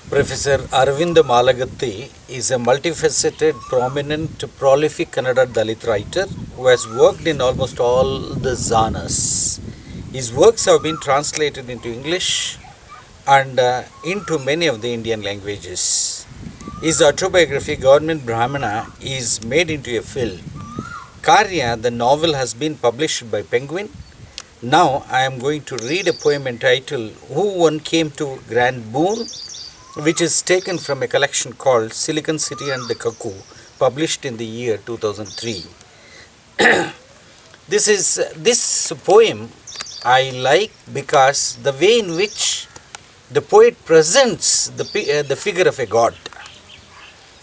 Professor Aravind Malagatti is a multifaceted, prominent, prolific Kannada Dalit writer who has worked in almost all the genres. His works have been translated into English and into many of the Indian languages. His autobiography, Government Brahmana, is made into a film. Karya, the novel, has been published by Penguin. Now I am going to read a poem entitled Who One Came to Grand Boon, which is taken from a collection called Silicon City and the CUCKOO, published in the year 2003. This poem I like because the way in which the poet presents the figure of a god.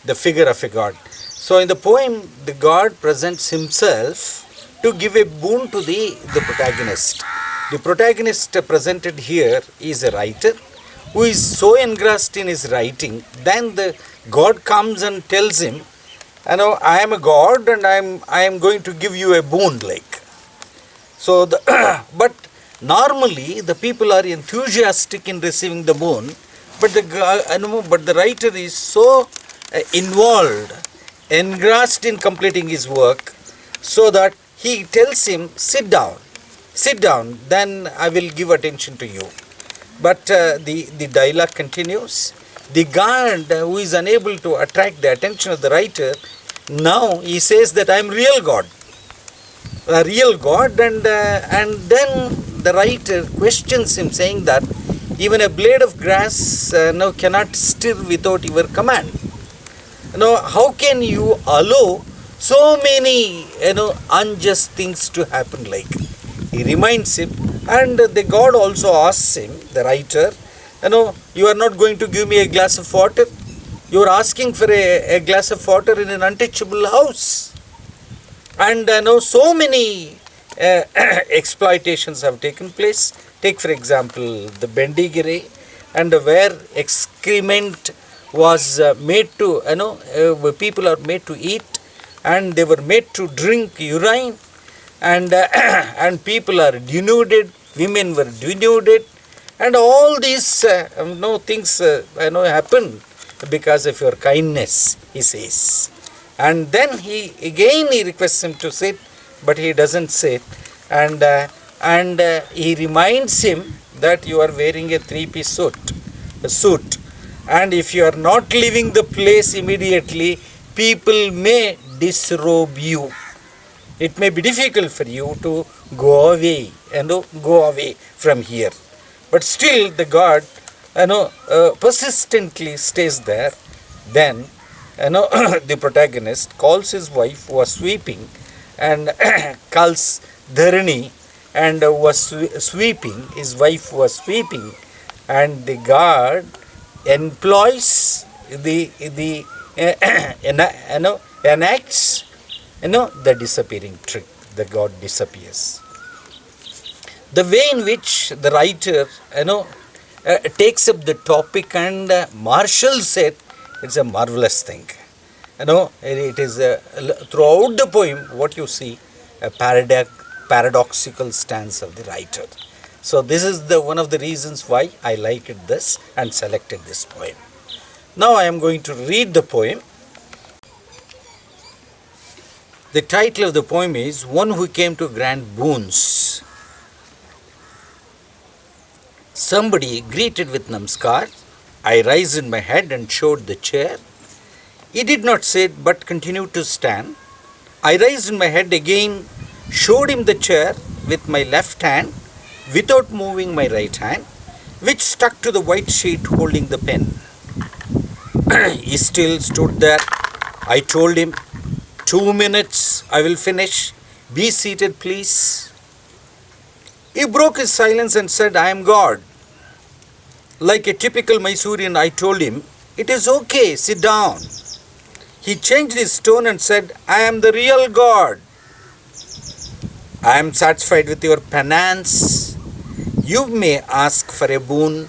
The figure of a god. So in the poem, the god presents himself to give a boon to the protagonist. The protagonist presented here is a writer who is so engrossed in his writing, then the god comes and tells him, I am a god and I am going to give you a boon, like. So, but normally the people are enthusiastic in receiving the boon, but the writer is so involved, engrossed in completing his work, so that he tells him, sit down, then I will give attention to you. But the dialogue continues. The god who is unable to attract the attention of the writer, now he says that I am real god. A real god, and then the writer questions him, saying that even a blade of grass cannot stir without your command. How can you allow so many unjust things to happen, like? He reminds him, and the god also asks him, the writer, you are not going to give me a glass of water. You are asking for a glass of water in an untouchable house. And so many exploitations have taken place. Take for example the Bendigire, and where excrement was made to, where people are made to eat, and they were made to drink urine, and and people are denuded, women were denuded, and all these things happen because of your kindness, he says. And then he requests him to sit, but he doesn't sit, and he reminds him that you are wearing a three-piece suit, and if you are not leaving the place immediately, people may disrobe you. It may be difficult for you to go away from here. But still the god persistently stays there. Then the protagonist calls his wife who was sweeping, and calls Dharani, and was sweeping, his wife was sweeping, and the god employs enacts the disappearing trick. The god disappears. The way in which the writer takes up the topic and marshals it, it's a marvelous thing. It is throughout the poem what you see, a paradoxical stance of the writer. So this is one of the reasons why I liked this and selected this poem. Now I am going to read the poem. The title of the poem is One Who Came to Grant Boons. Somebody greeted with Namaskar. I raised my head and showed the chair. He did not sit but continued to stand. I raised my head again, showed him the chair with my left hand without moving my right hand, which stuck to the white sheet holding the pen. He still stood there. I told him, 2 minutes, I will finish. Be seated, please. He broke his silence and said, I am God. Like a typical Mysorean, I told him, it is okay, sit down. He changed his tone and said, I am the real God. I am satisfied with your penance. You may ask for a boon.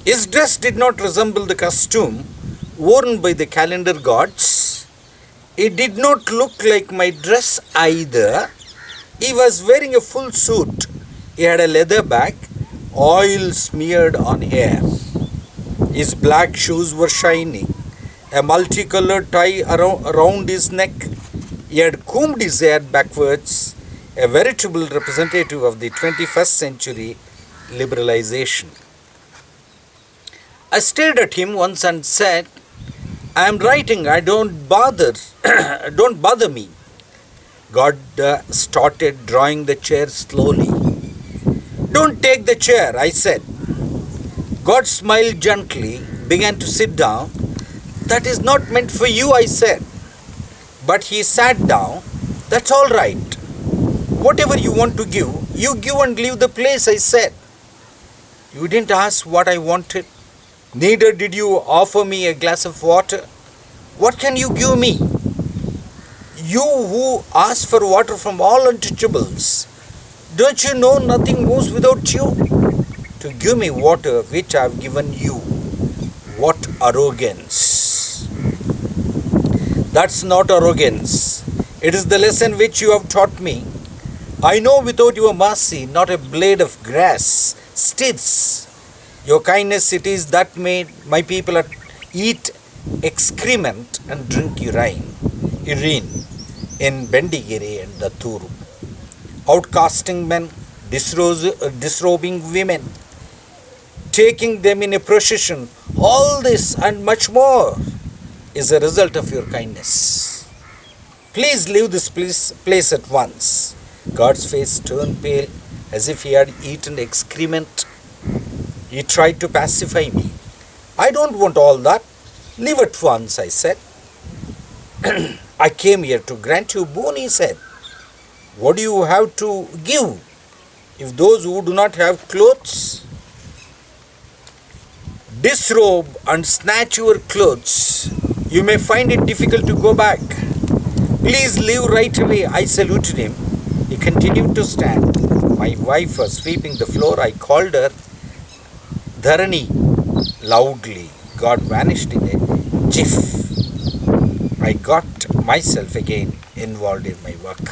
His dress did not resemble the costume worn by the calendar gods. It did not look like my dress either. He was wearing a full suit. He had a leather bag, oil smeared on hair. His black shoes were shining, a multicolored tie around his neck. He had combed his hair backwards, a veritable representative of the 21st century liberalization. I stared at him once and said, "I am writing, don't bother me." God started drawing the chair slowly. "Don't take the chair," I said. God smiled gently, began to sit down. "That is not meant for you," I said. But he sat down. "That's all right. Whatever you want to give, you give and leave the place," I said. "You didn't ask what I wanted. Neither did you offer me a glass of water. What can you give me? You who ask for water from all untouchables. Don't you know nothing moves without you? To give me water which I have given you. What arrogance!" "That's not arrogance. It is the lesson which you have taught me. I know without your mercy not a blade of grass stirs. Your kindness it is that made my people eat excrement and drink urine in Bendigiri and Datturu. Outcasting men, disrobing women, taking them in a procession, all this and much more is a result of your kindness. Please leave this place at once." God's face turned pale as if he had eaten excrement. He tried to pacify me. "I don't want all that. Leave at once," I said. "I came here to grant you boon," he said. "What do you have to give? If those who do not have clothes disrobe and snatch your clothes, you may find it difficult to go back. Please leave right away." I saluted him. He continued to stand. My wife was sweeping the floor. I called her Dharani loudly. God vanished in a jiff. I got myself again involved in my work.